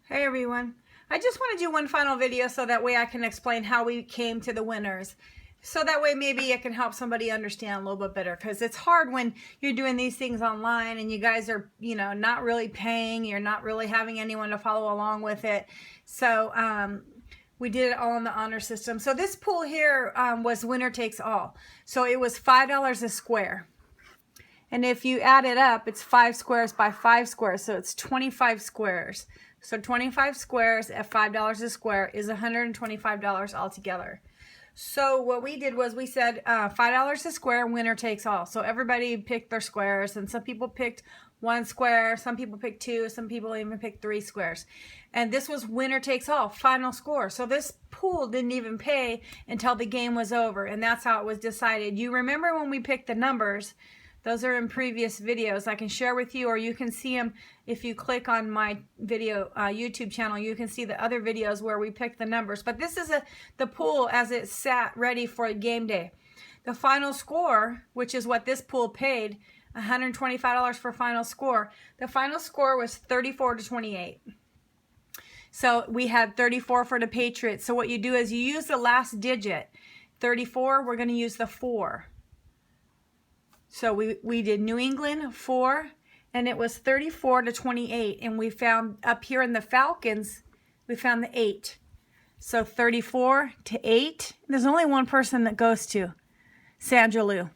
Hey everyone. I just want to do one final video so that way I can explain how we came to the winners. So that way maybe it can help somebody understand a little bit better, because it's hard when you're doing these things online and you guys are, not really paying, you're not really having anyone to follow along with it. So we did it all in the honor system. So this pool here was winner takes all. So it was $5 a square. And if you add it up, it's 5 squares by 5 squares. So it's 25 squares. So 25 squares at $5 a square is $125 altogether. So what we did was we said $5 a square, winner takes all. So everybody picked their squares, and some people picked 1 square, some people picked 2, some people even picked 3 squares. And this was winner takes all, final score. So this pool didn't even pay until the game was over, and that's how it was decided. You remember when we picked the numbers? Those are in previous videos. I can share with you, or you can see them if you click on my video YouTube channel. You can see the other videos where we picked the numbers. But this is the pool as it sat ready for game day. The final score, which is what this pool paid, $125 for final score. The final score was 34-28. So we had 34 for the Patriots. So what you do is you use the last digit. 34, we're going to use the 4. So we did New England 4, and it was 34-28. And we found up here in the Falcons, we found the 8. So 34-8. There's only one person that goes to Sandra Lou.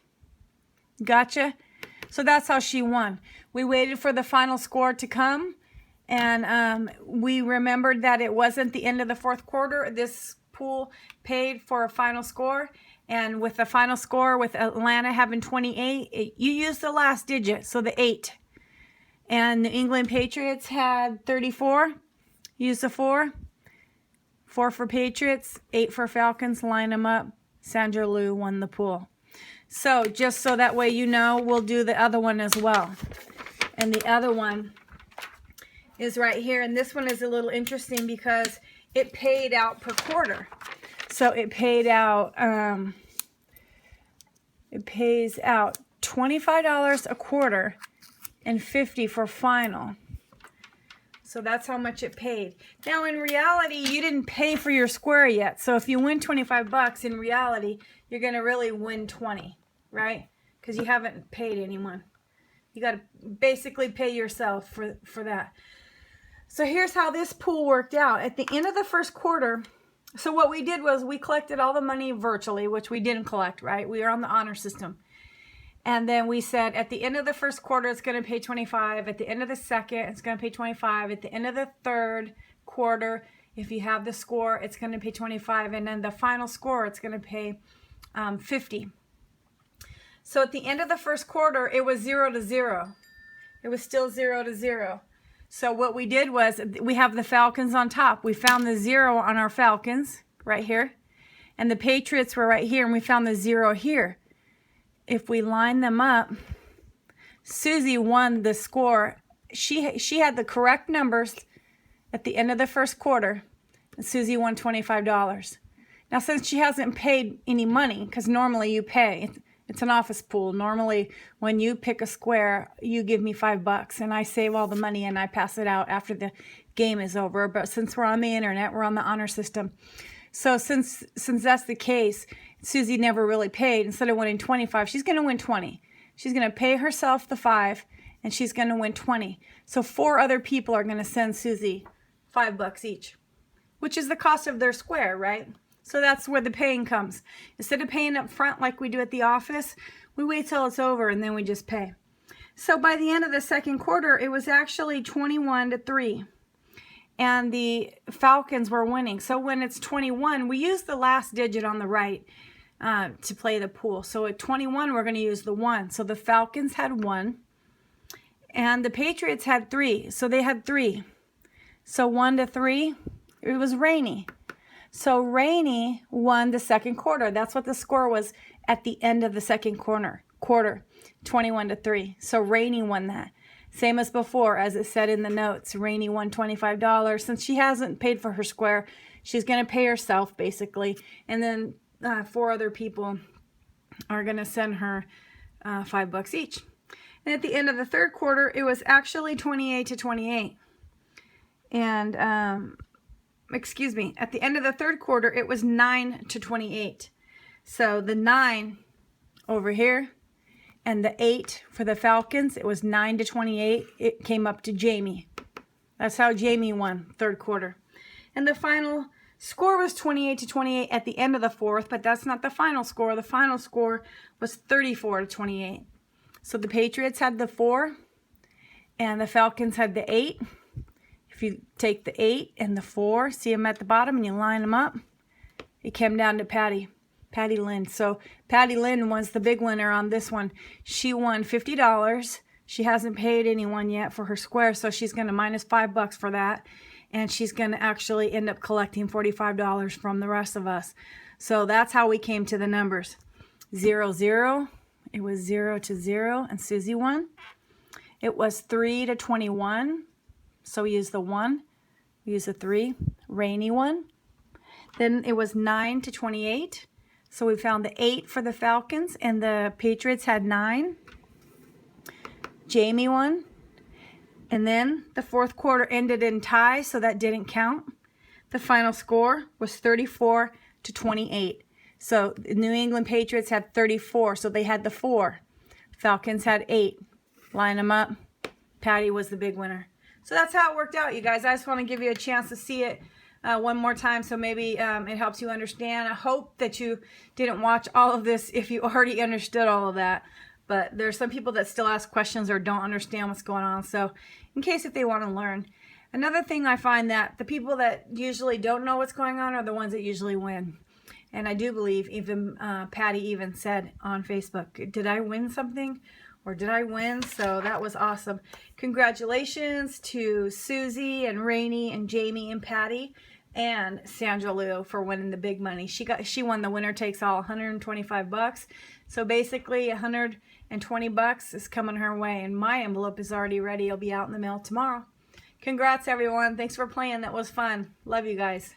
Gotcha? So that's how she won. We waited for the final score to come, and we remembered that it wasn't the end of the fourth quarter. This pool paid for a final score. And with the final score, with Atlanta having 28, you use the last digit, so the 8. And the England Patriots had 34. Use the 4. 4 for Patriots, 8 for Falcons. Line them up. Sandra Lou won the pool. So just so that way you know, we'll do the other one as well. And the other one is right here. And this one is a little interesting because it paid out per quarter. So it paid out, it pays out $25 a quarter and $50 for final. So that's how much it paid. Now in reality, you didn't pay for your square yet. So if you win 25 bucks, in reality, you're going to really win 20, right? Because you haven't paid anyone. You got to basically pay yourself for that. So here's how this pool worked out. At the end of the first quarter, so what we did was we collected all the money virtually, which we didn't collect, right? We are on the honor system. And then we said at the end of the first quarter, it's going to pay 25. At the end of the second, it's going to pay 25. At the end of the third quarter, if you have the score, it's going to pay 25. And then the final score, it's going to pay 50. So at the end of the first quarter, it was 0-0. It was still 0-0. So what we did was, we have the Falcons on top. We found the 0 on our Falcons right here. And the Patriots were right here, and we found the 0 here. If we line them up, Susie won the score. She had the correct numbers at the end of the first quarter, and Susie won $25. Now, since she hasn't paid any money, because normally you pay, it's an office pool. Normally, when you pick a square, you give me $5, and I save all the money and I pass it out after the game is over. But since we're on the internet, we're on the honor system. So since that's the case, Susie never really paid. Instead of winning 25, she's going to win 20. She's going to pay herself the 5, and she's going to win 20. So 4 other people are going to send Susie $5 each, which is the cost of their square, right? So that's where the paying comes. Instead of paying up front like we do at the office, we wait till it's over and then we just pay. So by the end of the second quarter, it was actually 21-3. And the Falcons were winning. So when it's 21, we use the last digit on the right to play the pool. So at 21, we're going to use the 1. So the Falcons had 1. And the Patriots had 3. So they had 3. So 1-3, it was Rainey. So Rainey won the second quarter. That's what the score was at the end of the second quarter, 21-3. So Rainey won that. Same as before, as it said in the notes, Rainey won $25. Since she hasn't paid for her square, she's going to pay herself, basically. And then 4 other people are going to send her $5 each. And at the end of the third quarter, it was actually 28-28. And excuse me, at the end of the third quarter, it was 9-28. So the 9 over here and the 8 for the Falcons, it was 9-28. It came up to Jamie. That's how Jamie won third quarter. And the final score was 28-28 at the end of the fourth, but that's not the final score. The final score was 34-28. So the Patriots had the 4 and the Falcons had the 8. If you take the 8 and the 4, see them at the bottom, and you line them up, it came down to Patty Lynn. So Patty Lynn was the big winner on this one. She won $50. She hasn't paid anyone yet for her square, so she's going to minus $5 for that. And she's going to actually end up collecting $45 from the rest of us. So that's how we came to the numbers. 0-0. It was 0-0, and Susie won. It was 3-21. So we used the 1. We used the 3. Rainy won. Then it was 9-28. So we found the 8 for the Falcons, and the Patriots had 9. Jamie won. And then the fourth quarter ended in tie, so that didn't count. The final score was 34-28. So the New England Patriots had 34, so they had the 4. Falcons had 8. Line them up. Patty was the big winner. So that's how it worked out, you guys. I just want to give you a chance to see it one more time, so maybe it helps you understand. I hope that you didn't watch all of this if you already understood all of that. But there's some people that still ask questions or don't understand what's going on. So in case if they want to learn. Another thing I find that the people that usually don't know what's going on are the ones that usually win. And I do believe even Patty even said on Facebook, did I win something? Or did I win? So that was awesome. Congratulations to Susie and Rainey and Jamie and Patty and Sandra Lou for winning the big money. She won the winner takes all, $125. So basically $120 is coming her way, and my envelope is already ready. It'll be out in the mail tomorrow. Congrats everyone. Thanks for playing. That was fun. Love you guys.